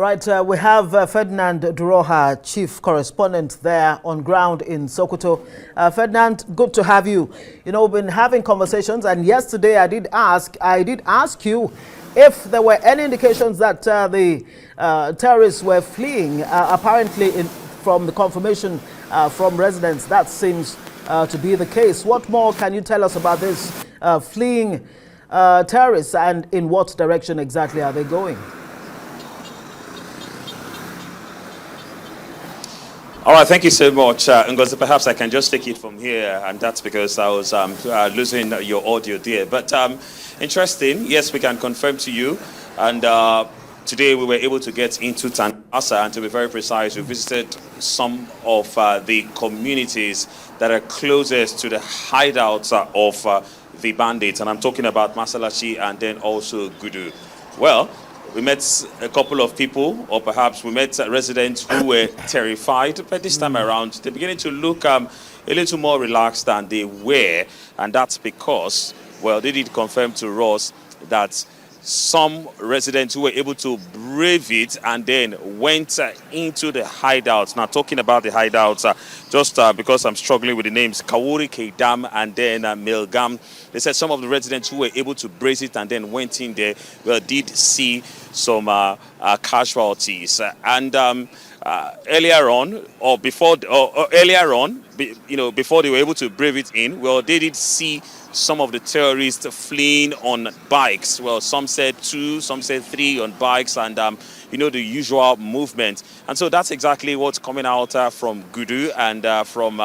Right, we have Ferdinand Duroha, chief correspondent there on ground in Sokoto. Ferdinand, good to have you. You know, we've been having conversations, and yesterday I did ask you if there were any indications that the terrorists were fleeing. Apparently, from the confirmation from residents, that seems to be the case. What more can you tell us about this fleeing terrorists, and in what direction exactly are they going? All right, thank you so much. Ngozi, perhaps I can just take it from here, and that's because I was losing your audio there. But interesting, yes, we can confirm to you. And today we were able to get into Tanasa, and to be very precise, we visited some of the communities that are closest to the hideouts of the bandits. And I'm talking about Masalachi and then also Gudu. Well, we met a couple of people, or perhaps we met residents who were terrified, but this time around, they're beginning to look a little more relaxed than they were. And that's because, well, they did confirm to us that some residents who were able to brave it and then went into the hideouts. Now, talking about the hideouts, just because I'm struggling with the names, Kawuri, Kedam, and then Milgam, they said some of the residents who were able to brace it and then went in there, well, did see some casualties. And earlier on, before they were able to brave it in, well, they did see some of the terrorists fleeing on bikes. Well, some said 2, some said 3 on bikes, and the usual movement. And so that's exactly what's coming out from Gudu and from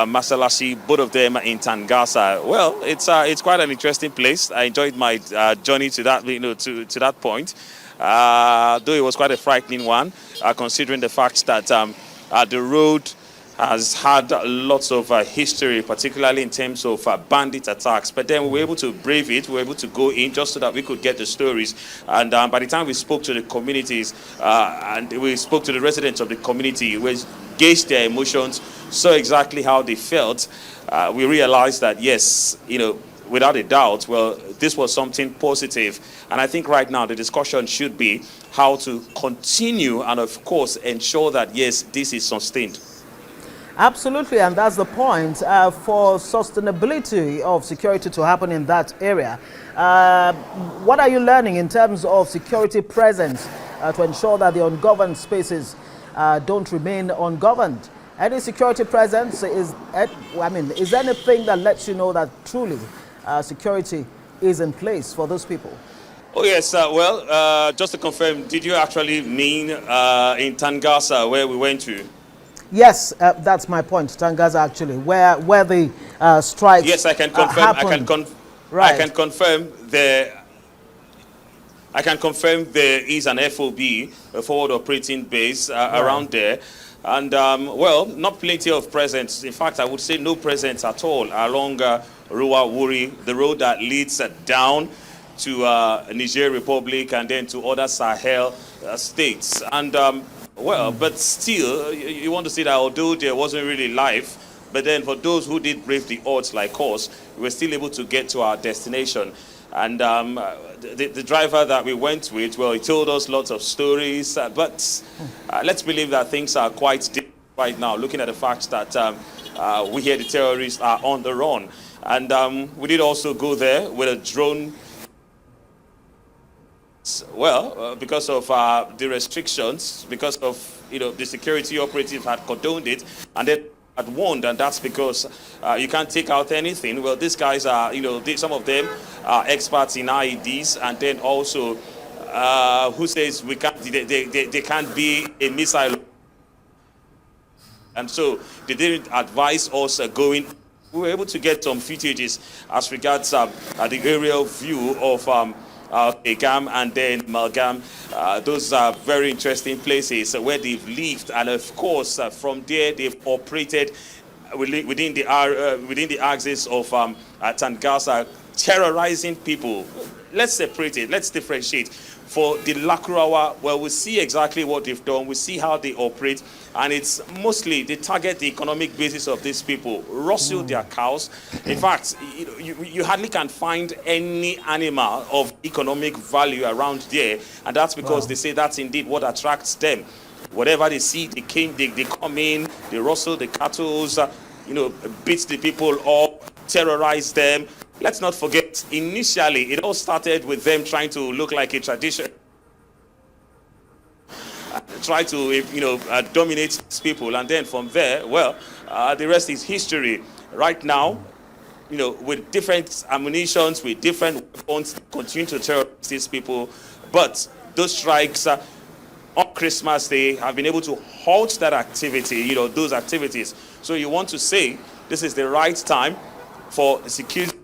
Masalashi, both of them in Tangasa. Well, it's quite an interesting place. I enjoyed my journey to that, to that point. Though it was quite a frightening one, considering the fact that the road has had lots of history, particularly in terms of bandit attacks. But then we were able to brave it. We were able to go in just so that we could get the stories. And by the time we spoke to the communities and we spoke to the residents of the community, we gauged their emotions, saw exactly how they felt. We realized that, yes, without a doubt, well, this was something positive. And I think right now the discussion should be how to continue and, of course, ensure that, yes, this is sustained. Absolutely, and that's the point. For sustainability of security to happen in that area, what are you learning in terms of security presence to ensure that the ungoverned spaces don't remain ungoverned? Any security presence is anything that lets you know that truly security is in place for those people? Oh, yes. Just to confirm, did you actually mean in Tangasa, where we went to? Yes, that's my point. Tangaza, actually, where the strikes. Yes, I can confirm. Right. I can confirm there is an FOB, a forward operating base, around there, and not plenty of presence. In fact, I would say no presence at all along Ruwa Wuri, the road that leads down to Niger Republic and then to other Sahel states. And but still, you want to see that although there wasn't really life, but then for those who did brave the odds like us, we were still able to get to our destination. And the driver that we went with, well, he told us lots of stories, but let's believe that things are quite different right now, looking at the fact that we hear the terrorists are on the run. And we did also go there with a drone. Well, because of the restrictions, because of the security operative had condoned it, and they had warned, and that's because you can't take out anything. Well, these guys are, some of them are experts in IEDs, and then also who says we can't, they can't be a missile, and so they didn't advise us going. We were able to get some footages as regards the aerial view of Egam and then Malgam. Those are very interesting places where they've lived, and of course from there they've operated within the axis of Tangasa, terrorizing people. let's separate it. Let's differentiate. For the Lakurawa, well, we see exactly what they've done. We see how they operate. And it's mostly they target the economic basis of these people, rustle their cows. In fact, you hardly can find any animal of economic value around there. And that's because they say that's indeed what attracts them. Whatever they see, they come in, they rustle the cattle, beat the people up, terrorize them. Let's not forget, initially, it all started with them trying to look like a tradition. Try to, dominate these people. And then from there, well, the rest is history. Right now, with different ammunitions, with different weapons, continue to terrorize these people. But those strikes on Christmas Day have been able to halt that activity, those activities. So you want to say this is the right time for security.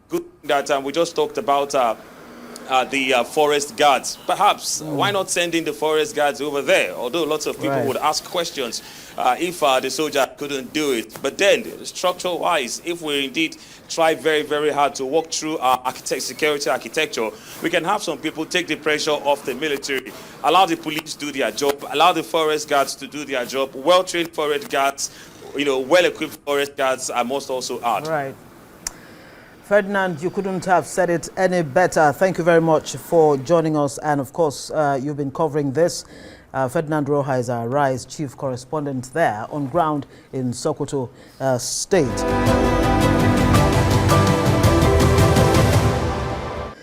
Good that we just talked about the forest guards. Perhaps why not send in the forest guards over there? Although lots of people would ask questions if the soldier couldn't do it. But then, structural-wise, if we indeed try very, very hard to walk through our security architecture, we can have some people take the pressure off the military, allow the police to do their job, allow the forest guards to do their job. Well-trained forest guards, well-equipped forest guards, I must also add. Right. Ferdinand, you couldn't have said it any better. Thank you very much for joining us. And of course, you've been covering this. Ferdinand Duroha is our RISE chief correspondent there on ground in Sokoto State.